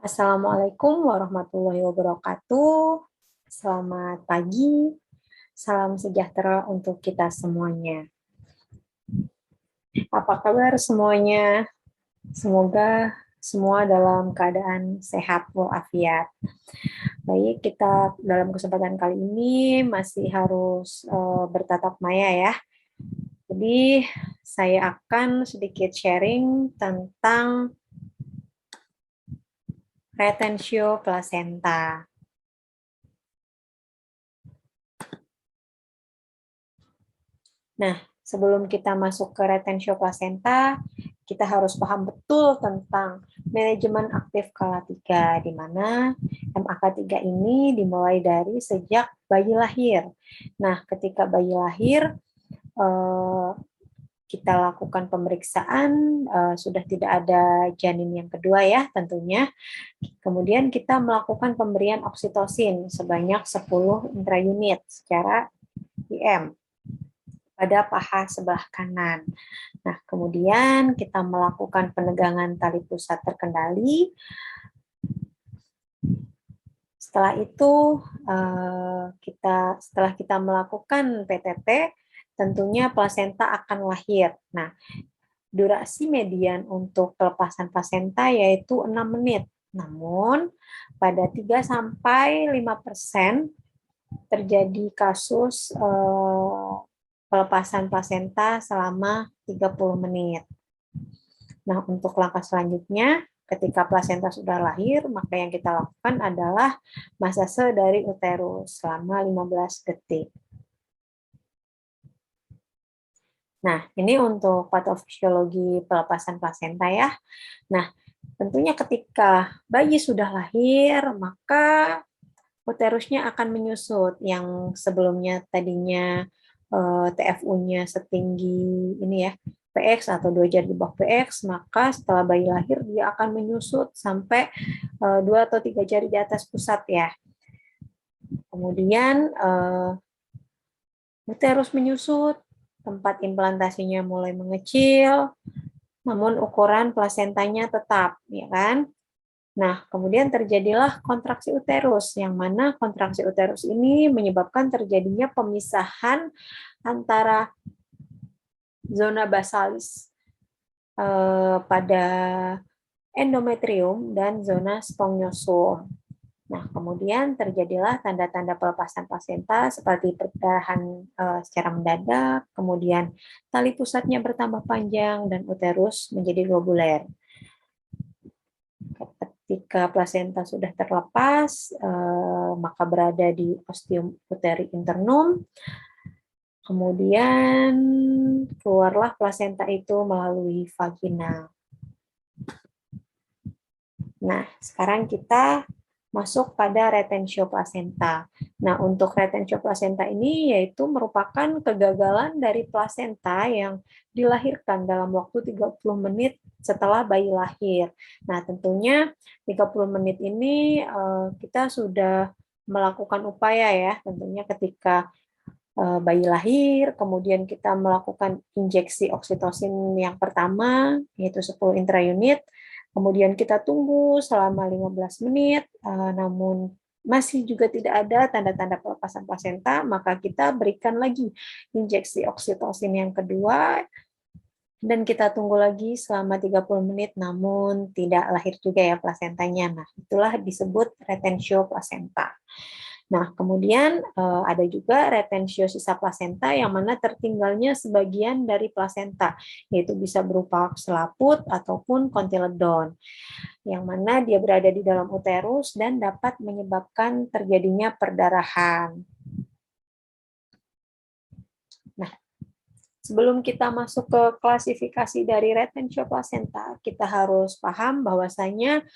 Assalamualaikum warahmatullahi wabarakatuh. Selamat pagi, salam sejahtera untuk kita semuanya. Apa kabar semuanya? Semoga semua dalam keadaan sehat walafiat. Baik, kita dalam kesempatan kali ini masih harus bertatap maya ya. Jadi saya akan sedikit sharing tentang retensio placenta. Nah, sebelum kita masuk ke retensio placenta, kita harus paham betul tentang manajemen aktif KALA3, di mana MAK3 ini dimulai dari sejak bayi lahir. Nah, ketika bayi lahir, kita lakukan pemeriksaan, sudah tidak ada janin yang kedua ya tentunya. Kemudian kita melakukan pemberian oksitosin sebanyak 10 intraunit secara IM pada paha sebelah kanan. Nah, kemudian kita melakukan penegangan tali pusat terkendali. Setelah itu, setelah kita melakukan PTT, tentunya plasenta akan lahir. Nah, durasi median untuk pelepasan plasenta yaitu 6 menit. Namun, pada 3-5% terjadi kasus pelepasan plasenta selama 30 menit. Nah, untuk langkah selanjutnya, ketika plasenta sudah lahir, maka yang kita lakukan adalah masase dari uterus selama 15 detik. Nah, ini untuk patofisiologi pelepasan plasenta ya. Nah, tentunya ketika bayi sudah lahir, maka uterusnya akan menyusut yang sebelumnya tadinya TFU-nya setinggi ini ya, PX atau 2 jari di bawah PX, maka setelah bayi lahir dia akan menyusut sampai 2 atau 3 jari di atas pusat ya. Kemudian uterus menyusut, tempat implantasinya mulai mengecil, namun ukuran plasentanya tetap, ya kan? Nah, kemudian terjadilah kontraksi uterus, yang mana kontraksi uterus ini menyebabkan terjadinya pemisahan antara zona basalis pada endometrium dan zona spongiosum. Nah, kemudian terjadilah tanda-tanda pelepasan plasenta seperti perdarahan secara mendadak, kemudian tali pusatnya bertambah panjang, dan uterus menjadi globuler. Ketika plasenta sudah terlepas, maka berada di ostium uteri internum. Kemudian keluarlah plasenta itu melalui vagina. Nah, sekarang kita masuk pada retensio placenta. Nah, untuk retensio placenta ini yaitu merupakan kegagalan dari plasenta yang dilahirkan dalam waktu 30 menit setelah bayi lahir. Nah, tentunya 30 menit ini kita sudah melakukan upaya ya, tentunya ketika bayi lahir, kemudian kita melakukan injeksi oksitosin yang pertama, yaitu 10 intraunit, kemudian kita tunggu selama 15 menit, namun masih juga tidak ada tanda-tanda pelepasan plasenta, maka kita berikan lagi injeksi oksitosin yang kedua, dan kita tunggu lagi selama 30 menit, namun tidak lahir juga ya plasentanya. Nah, itulah disebut retensio placenta. Nah, kemudian ada juga retensio sisa plasenta yang mana tertinggalnya sebagian dari plasenta, yaitu bisa berupa selaput ataupun kontiledon, yang mana dia berada di dalam uterus dan dapat menyebabkan terjadinya perdarahan. Nah, sebelum kita masuk ke klasifikasi dari retensio plasenta, kita harus paham bahwasanya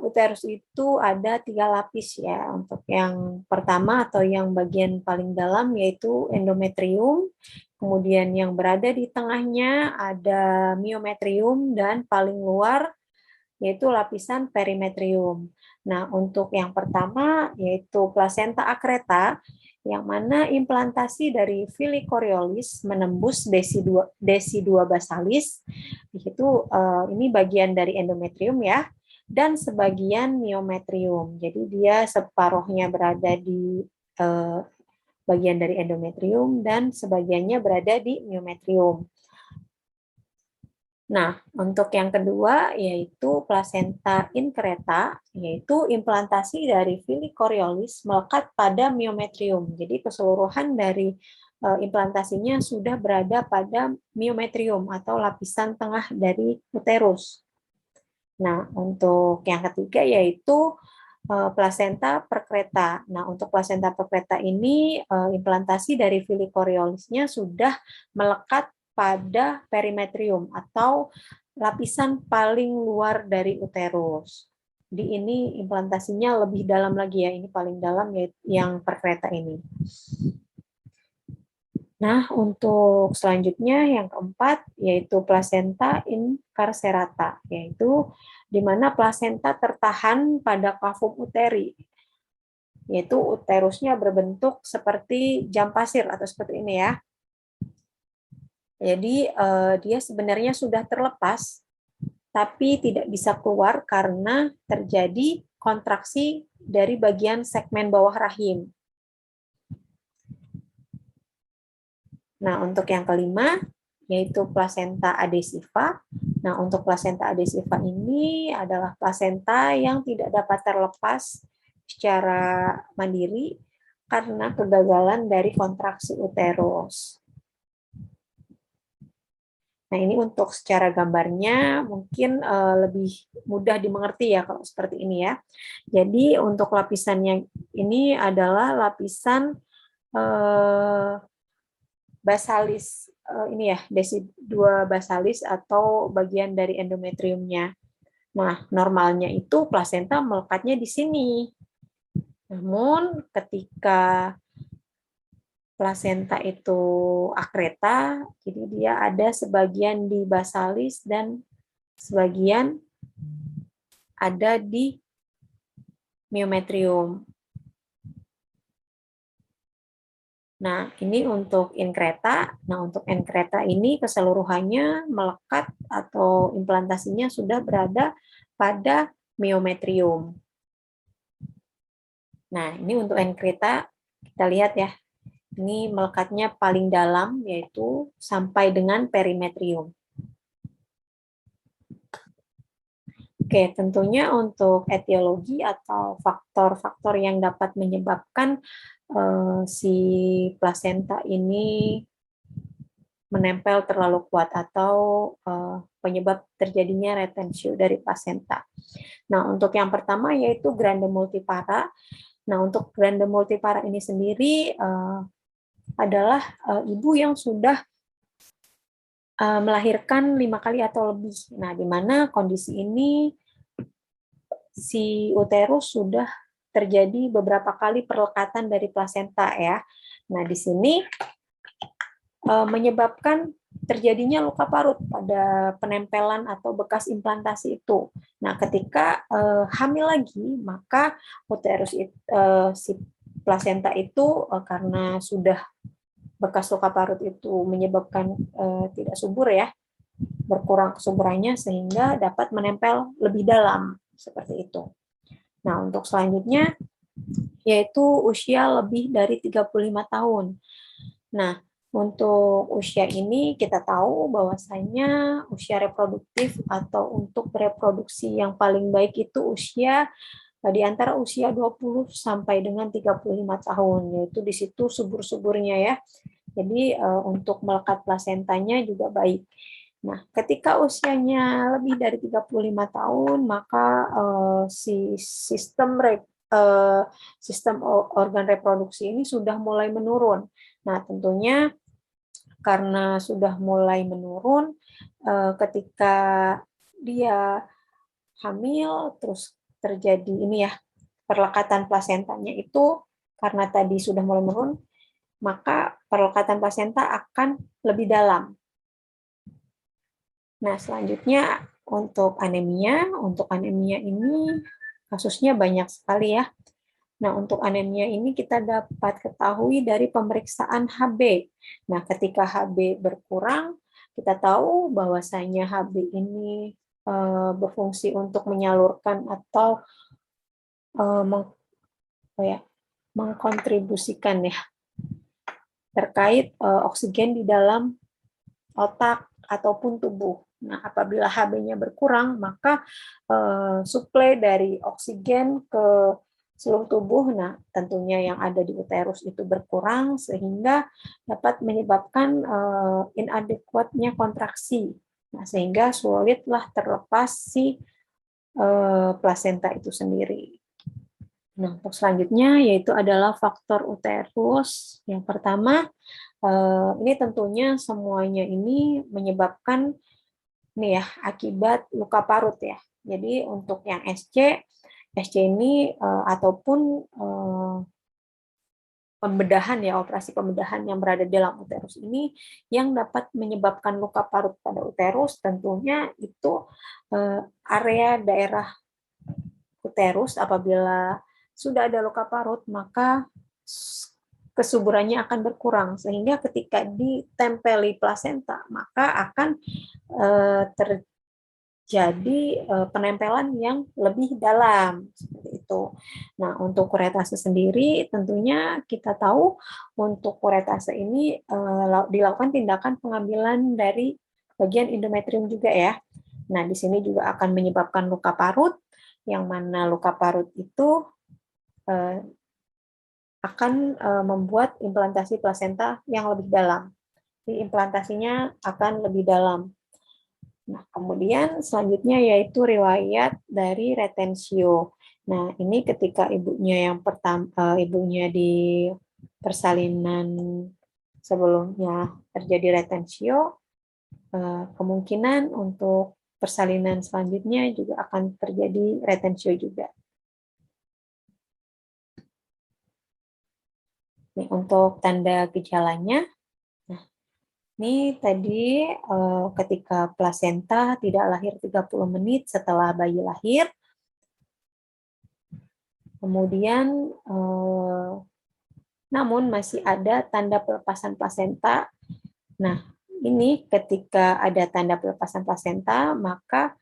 uterus itu ada 3 lapis ya. Untuk yang pertama atau yang bagian paling dalam yaitu endometrium, kemudian yang berada di tengahnya ada myometrium, dan paling luar yaitu lapisan perimetrium. Nah, untuk yang pertama yaitu placenta accreta, yang mana implantasi dari Villi Coriolis menembus desi 2 basalis, itu ini bagian dari endometrium ya. dan sebagian miometrium. Jadi dia separuhnya berada di bagian dari endometrium dan sebagiannya berada di miometrium. Nah, untuk yang kedua yaitu plasenta increta, yaitu implantasi dari Villi Coriolis melekat pada miometrium. Jadi keseluruhan dari implantasinya sudah berada pada miometrium atau lapisan tengah dari uterus. Nah, untuk yang ketiga yaitu plasenta percreta. Nah, untuk plasenta percreta ini implantasi dari Villi Coriolisnya sudah melekat pada perimetrium atau lapisan paling luar dari uterus. Di ini implantasinya lebih dalam lagi ya, ini paling dalam yaitu yang percreta ini. Nah, untuk selanjutnya yang keempat yaitu plasenta incarcerata, yaitu di mana plasenta tertahan pada kavum uteri, yaitu uterusnya berbentuk seperti jam pasir atau seperti ini ya. Jadi dia sebenarnya sudah terlepas, tapi tidak bisa keluar karena terjadi kontraksi dari bagian segmen bawah rahim. Nah, untuk yang kelima, yaitu plasenta adhesiva. Nah, untuk plasenta adhesiva ini adalah plasenta yang tidak dapat terlepas secara mandiri karena kegagalan dari kontraksi uterus. Nah, ini untuk secara gambarnya mungkin lebih mudah dimengerti ya kalau seperti ini ya. Jadi untuk lapisannya ini adalah lapisan basalis ini ya, desidua basalis atau bagian dari endometriumnya. Nah, normalnya itu plasenta melekatnya di sini. Namun ketika plasenta itu akreta, jadi dia ada sebagian di basalis dan sebagian ada di miometrium. Nah, ini untuk increta. Nah, untuk increta ini keseluruhannya melekat atau implantasinya sudah berada pada miometrium. Nah, ini untuk increta kita lihat ya. Ini melekatnya paling dalam yaitu sampai dengan perimetrium. Oke, tentunya untuk etiologi atau faktor-faktor yang dapat menyebabkan si plasenta ini menempel terlalu kuat atau penyebab terjadinya retensio dari plasenta. Nah, untuk yang pertama yaitu grande multipara. Nah, untuk grande multipara ini sendiri adalah ibu yang sudah melahirkan 5 kali atau lebih. Nah, di mana kondisi ini si uterus sudah terjadi beberapa kali perlekatan dari plasenta ya. Nah, di sini menyebabkan terjadinya luka parut pada penempelan atau bekas implantasi itu. Nah, ketika hamil lagi, maka uterus si plasenta itu karena sudah bekas luka parut itu menyebabkan tidak subur ya, berkurang kesuburannya sehingga dapat menempel lebih dalam seperti itu. Nah, untuk selanjutnya yaitu usia lebih dari 35 tahun. Nah, untuk usia ini kita tahu bahwasanya usia reproduktif atau untuk reproduksi yang paling baik itu usia di antara usia 20 sampai dengan 35 tahun, yaitu di situ subur-suburnya ya. Jadi untuk melekat plasentanya juga baik. Nah, ketika usianya lebih dari 35 tahun, maka si sistem organ reproduksi ini sudah mulai menurun. Nah, tentunya karena sudah mulai menurun, ketika dia hamil, terus terjadi ini ya, perlekatan plasentanya itu karena tadi sudah mulai menurun, maka perlekatan plasenta akan lebih dalam. Nah, selanjutnya untuk anemia ini kasusnya banyak sekali ya. Nah, untuk anemia ini kita dapat ketahui dari pemeriksaan Hb. Nah, ketika Hb berkurang, kita tahu bahwasanya Hb ini berfungsi untuk menyalurkan atau mengkontribusikan ya terkait oksigen di dalam otak ataupun tubuh. Nah, apabila Hb-nya berkurang, maka suplai dari oksigen ke seluruh tubuh, nah tentunya yang ada di uterus itu berkurang sehingga dapat menyebabkan inadequate-nya kontraksi. Nah, sehingga sulitlah terlepas si plasenta itu sendiri. Nah, untuk selanjutnya yaitu adalah faktor uterus. Yang pertama, ini tentunya semuanya ini menyebabkan nih ya akibat luka parut ya. Jadi untuk yang SC ini ataupun pembedahan ya, operasi pembedahan yang berada di dalam uterus ini yang dapat menyebabkan luka parut pada uterus, tentunya itu area daerah uterus apabila sudah ada luka parut maka kesuburannya akan berkurang sehingga ketika ditempeli plasenta maka akan terjadi penempelan yang lebih dalam seperti itu. Nah, untuk kuretase sendiri tentunya kita tahu untuk kuretase ini dilakukan tindakan pengambilan dari bagian endometrium juga ya. Nah, di sini juga akan menyebabkan luka parut yang mana luka parut itu akan membuat implantasi plasenta yang lebih dalam. Jadi implantasinya akan lebih dalam. Nah, kemudian selanjutnya yaitu riwayat dari retensio. Nah, ini ketika ibunya yang pertama, ibunya di persalinan sebelumnya terjadi retensio, kemungkinan untuk persalinan selanjutnya juga akan terjadi retensio juga. Nih, untuk tanda gejalanya, nah, ini tadi ketika plasenta tidak lahir 30 menit setelah bayi lahir, kemudian namun masih ada tanda pelepasan plasenta. Nah, ini ketika ada tanda pelepasan plasenta, maka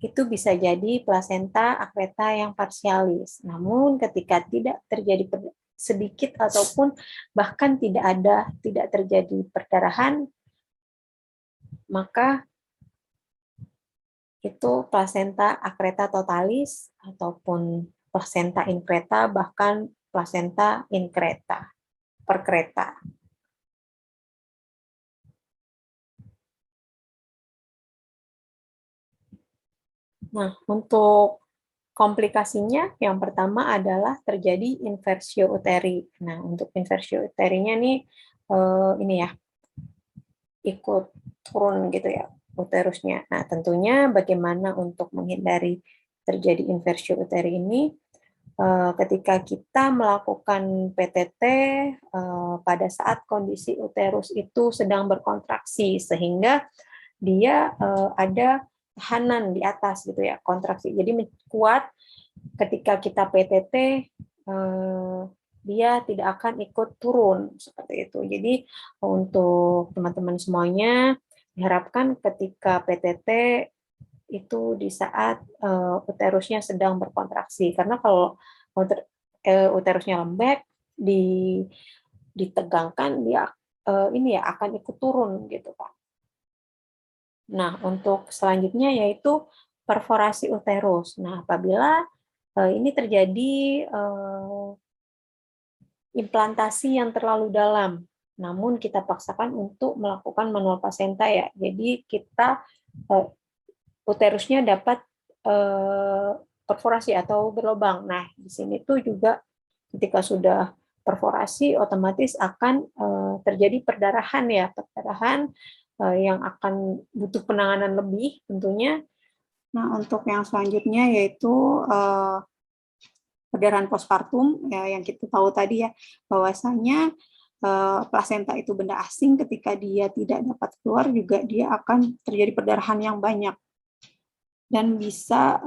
itu bisa jadi plasenta akreta yang parsialis. Namun ketika tidak terjadi sedikit ataupun bahkan tidak terjadi perdarahan, maka itu plasenta akreta totalis ataupun plasenta increta, bahkan plasenta increta, perkreta. Nah, untuk komplikasinya yang pertama adalah terjadi inversio uteri. Nah, untuk inversio uterinya nih ini ya ikut turun gitu ya uterusnya. Nah, tentunya bagaimana untuk menghindari terjadi inversio uteri ini ketika kita melakukan PTT pada saat kondisi uterus itu sedang berkontraksi sehingga dia ada tahanan di atas gitu ya, kontraksi. Jadi kuat ketika kita PTT dia tidak akan ikut turun seperti itu. Jadi untuk teman-teman semuanya diharapkan ketika PTT itu di saat uterusnya sedang berkontraksi, karena kalau uterusnya lembek ditegangkan dia ini ya akan ikut turun gitu Pak. Nah, untuk selanjutnya yaitu perforasi uterus. Nah, apabila ini terjadi implantasi yang terlalu dalam, namun kita paksakan untuk melakukan manual plasenta ya. Jadi kita uterusnya dapat perforasi atau berlubang. Nah, di sini tuh juga ketika sudah perforasi otomatis akan terjadi perdarahan ya, perdarahan yang akan butuh penanganan lebih tentunya. Nah, untuk yang selanjutnya yaitu perdarahan postpartum ya, yang kita tahu tadi ya bahwasanya plasenta itu benda asing, ketika dia tidak dapat keluar juga dia akan terjadi perdarahan yang banyak dan bisa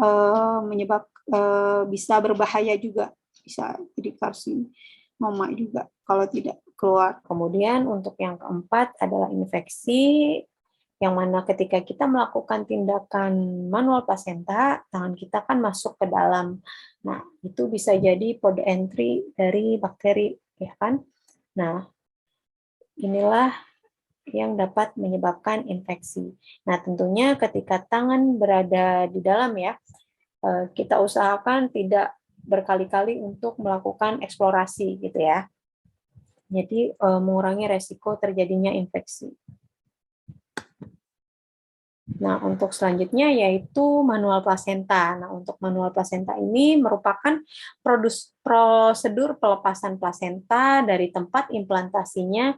bisa berbahaya juga, bisa jadi karsinoma juga kalau tidak keluar. Kemudian untuk yang keempat adalah infeksi. Yang mana ketika kita melakukan tindakan manual plasenta, tangan kita kan masuk ke dalam. Nah, itu bisa jadi port entry dari bakteri, ya kan? Nah, inilah yang dapat menyebabkan infeksi. Nah, tentunya ketika tangan berada di dalam ya, kita usahakan tidak berkali-kali untuk melakukan eksplorasi gitu ya. Jadi mengurangi resiko terjadinya infeksi. Nah, untuk selanjutnya yaitu manual plasenta. Nah, untuk manual plasenta ini merupakan prosedur pelepasan plasenta dari tempat implantasinya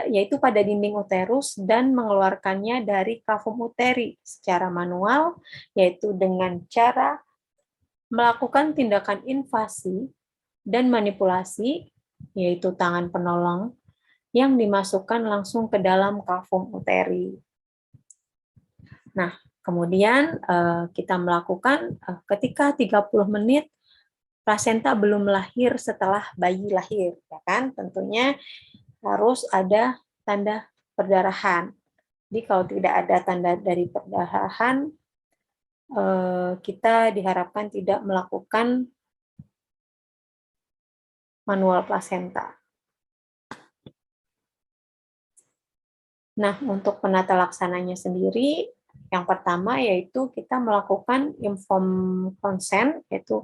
yaitu pada dinding uterus dan mengeluarkannya dari kavum uteri secara manual, yaitu dengan cara melakukan tindakan invasi dan manipulasi, yaitu tangan penolong yang dimasukkan langsung ke dalam kavum uteri. Nah, kemudian kita melakukan ketika 30 menit plasenta belum lahir setelah bayi lahir, ya kan? Tentunya harus ada tanda perdarahan. Jadi kalau tidak ada tanda dari perdarahan, kita diharapkan tidak melakukan manual plasenta. Nah, untuk penata laksananya sendiri, yang pertama yaitu kita melakukan informed consent, yaitu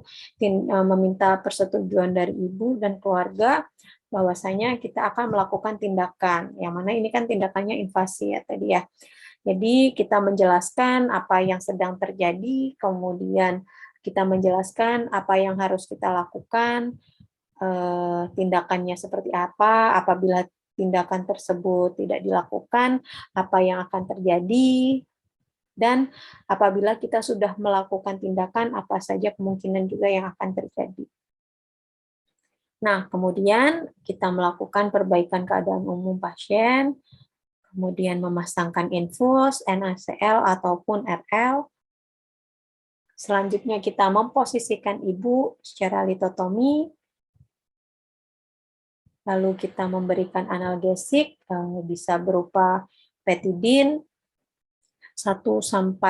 meminta persetujuan dari ibu dan keluarga bahwasanya kita akan melakukan tindakan, yang mana ini kan tindakannya invasi ya tadi ya. Jadi kita menjelaskan apa yang sedang terjadi, kemudian kita menjelaskan apa yang harus kita lakukan, tindakannya seperti apa, apabila tindakan tersebut tidak dilakukan, apa yang akan terjadi, dan apabila kita sudah melakukan tindakan, apa saja kemungkinan juga yang akan terjadi. Nah, kemudian kita melakukan perbaikan keadaan umum pasien, kemudian memasangkan infus, NaCl ataupun RL. Selanjutnya kita memposisikan ibu secara litotomi, lalu kita memberikan analgesik, bisa berupa petidin 1-2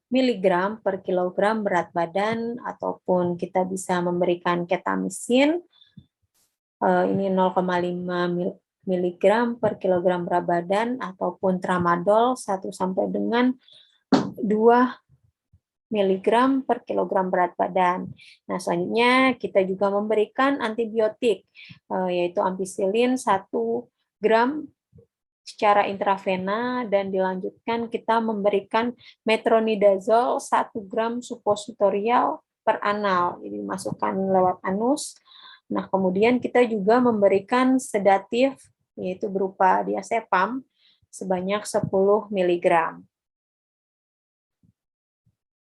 mg per kilogram berat badan, ataupun kita bisa memberikan ketamisin, ini 0,5 mg per kilogram berat badan, ataupun tramadol 1 sampai dengan 2 miligram per kilogram berat badan. Nah, selanjutnya kita juga memberikan antibiotik, yaitu ampicillin 1 gram secara intravena, dan dilanjutkan kita memberikan metronidazol 1 gram supositorial per anal, jadi dimasukkan lewat anus. Nah, kemudian kita juga memberikan sedatif, yaitu berupa diazepam sebanyak 10 mg.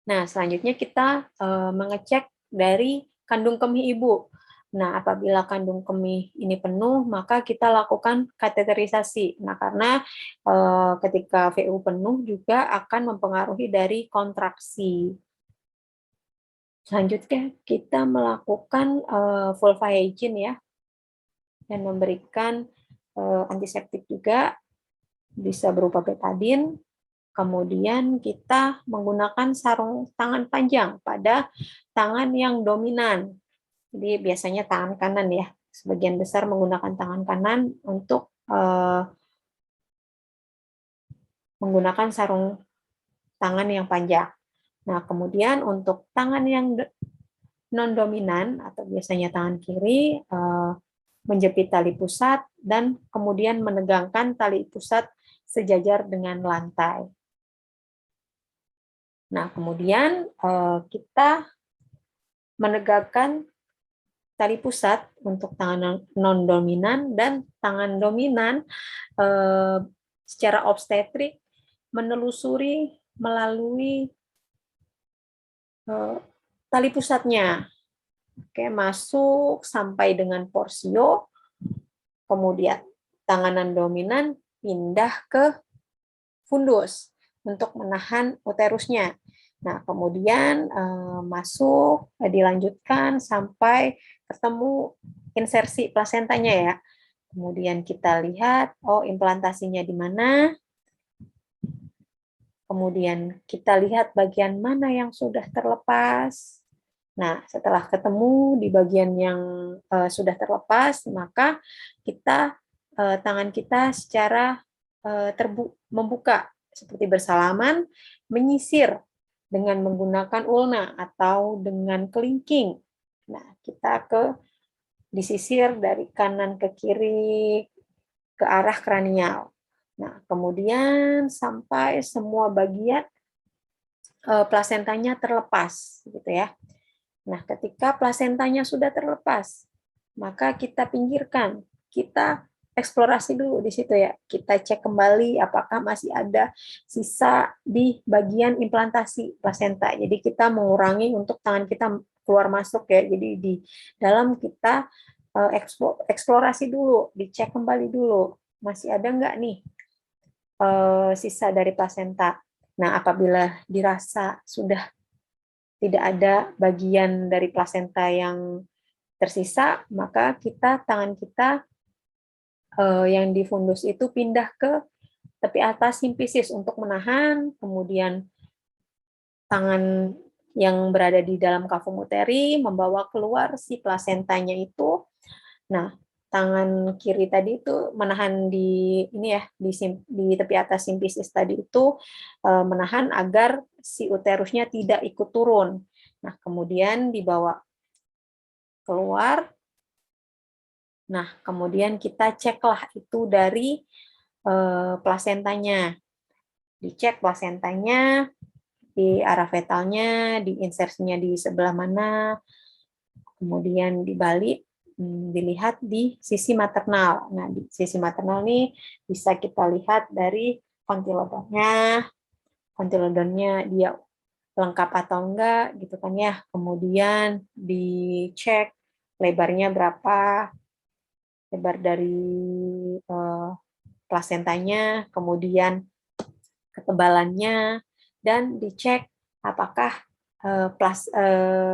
Nah, selanjutnya kita mengecek dari kandung kemih ibu. Nah, apabila kandung kemih ini penuh, maka kita lakukan kateterisasi. Nah, karena ketika VU penuh juga akan mempengaruhi dari kontraksi. Selanjutnya kita melakukan vulva hygiene ya, dan memberikan antiseptik juga, bisa berupa betadine. Kemudian kita menggunakan sarung tangan panjang pada tangan yang dominan. Jadi biasanya tangan kanan ya. Sebagian besar menggunakan tangan kanan untuk menggunakan sarung tangan yang panjang. Nah, kemudian untuk tangan yang non-dominan atau biasanya tangan kiri, menjepit tali pusat dan kemudian menegangkan tali pusat sejajar dengan lantai. Nah, kemudian kita menegakkan tali pusat untuk tangan non-dominan, dan tangan dominan secara obstetrik menelusuri melalui tali pusatnya. Oke, masuk sampai dengan porsio, kemudian tangan non-dominan pindah ke fundus untuk menahan uterusnya. Nah, kemudian masuk, dilanjutkan sampai ketemu insersi plasentanya ya. Kemudian kita lihat, oh implantasinya di mana, Kemudian kita lihat bagian mana yang sudah terlepas. Nah, setelah ketemu di bagian yang sudah terlepas, maka kita tangan kita secara membuka seperti bersalaman, menyisir dengan menggunakan ulna atau dengan kelingking. Nah, kita disisir dari kanan ke kiri ke arah kranial. Nah, kemudian sampai semua bagian plasentanya terlepas, gitu ya. Nah, ketika plasentanya sudah terlepas, maka kita pinggirkan, kita eksplorasi dulu di situ ya. Kita cek kembali apakah masih ada sisa di bagian implantasi plasenta. Jadi kita mengurangi untuk tangan kita keluar masuk ya. Jadi di dalam kita eksplorasi dulu, dicek kembali dulu. Masih ada nggak nih sisa dari plasenta. Nah, apabila dirasa sudah tidak ada bagian dari plasenta yang tersisa, maka tangan kita yang difundus itu pindah ke tepi atas simpisis untuk menahan, kemudian tangan yang berada di dalam cavum uteri membawa keluar si plasentanya itu. Nah, tangan kiri tadi itu menahan di ini ya di tepi atas simpisis tadi itu menahan agar si uterusnya tidak ikut turun. Nah, kemudian dibawa keluar. Nah, kemudian kita ceklah itu dari plasentanya. Dicek plasentanya, di arah fetalnya, di insersinya di sebelah mana, kemudian dibalik, dilihat di sisi maternal. Nah, di sisi maternal ini bisa kita lihat dari kontilodonnya dia lengkap atau enggak, gitu kan ya. Kemudian dicek lebarnya berapa, lebar dari plasentanya, kemudian ketebalannya, dan dicek apakah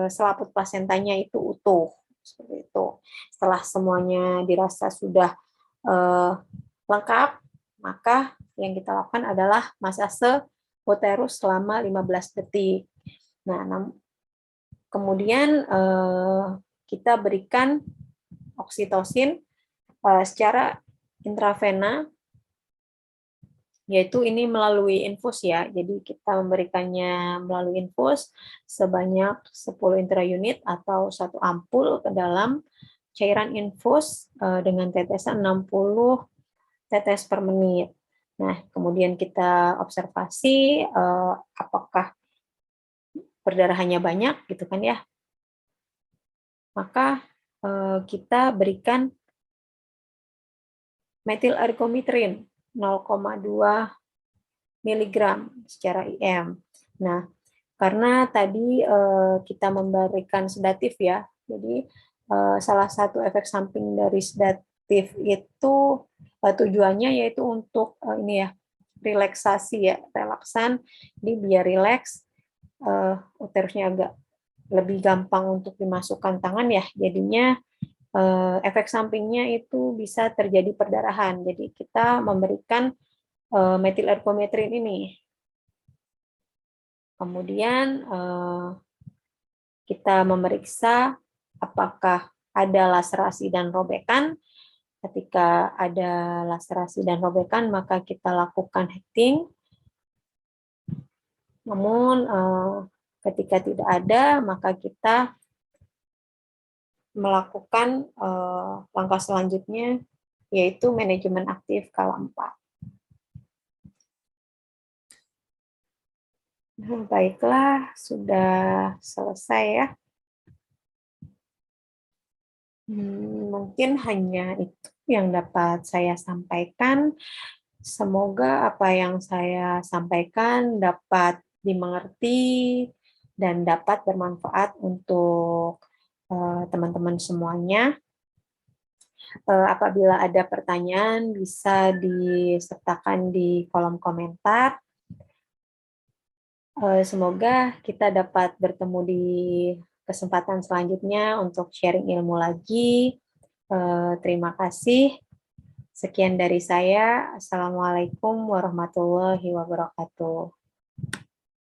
selaput plasentanya itu utuh. Seperti itu. Setelah semuanya dirasa sudah lengkap, maka yang kita lakukan adalah masase uterus selama 15 detik. Nah, kemudian kita berikan oksitosin secara intravena, yaitu ini melalui infus ya. Jadi kita memberikannya melalui infus sebanyak 10 intraunit atau 1 ampul ke dalam cairan infus dengan tetesan 60 tetes per menit. Nah, kemudian kita observasi apakah perdarahannya banyak gitu kan ya. Maka kita berikan metil ergometrin 0,2 miligram secara IM. Nah, karena tadi kita memberikan sedatif ya, jadi salah satu efek samping dari sedatif itu tujuannya yaitu untuk ini ya, relaksasi ya, relaksan, jadi biar rileks, uterusnya agak lebih gampang untuk dimasukkan tangan ya, jadinya efek sampingnya itu bisa terjadi perdarahan. Jadi kita memberikan metil ergometrin ini. Kemudian kita memeriksa apakah ada laserasi dan robekan. Ketika ada laserasi dan robekan, maka kita lakukan hecting. Namun ketika tidak ada, maka kita melakukan langkah selanjutnya, yaitu manajemen aktif skala 4. Nah, baiklah, sudah selesai ya. Mungkin hanya itu yang dapat saya sampaikan. Semoga apa yang saya sampaikan dapat dimengerti dan dapat bermanfaat untuk teman-teman semuanya. Apabila ada pertanyaan, bisa disertakan di kolom komentar. Semoga kita dapat bertemu di kesempatan selanjutnya untuk sharing ilmu lagi. Terima kasih. Sekian dari saya. Assalamualaikum warahmatullahi wabarakatuh.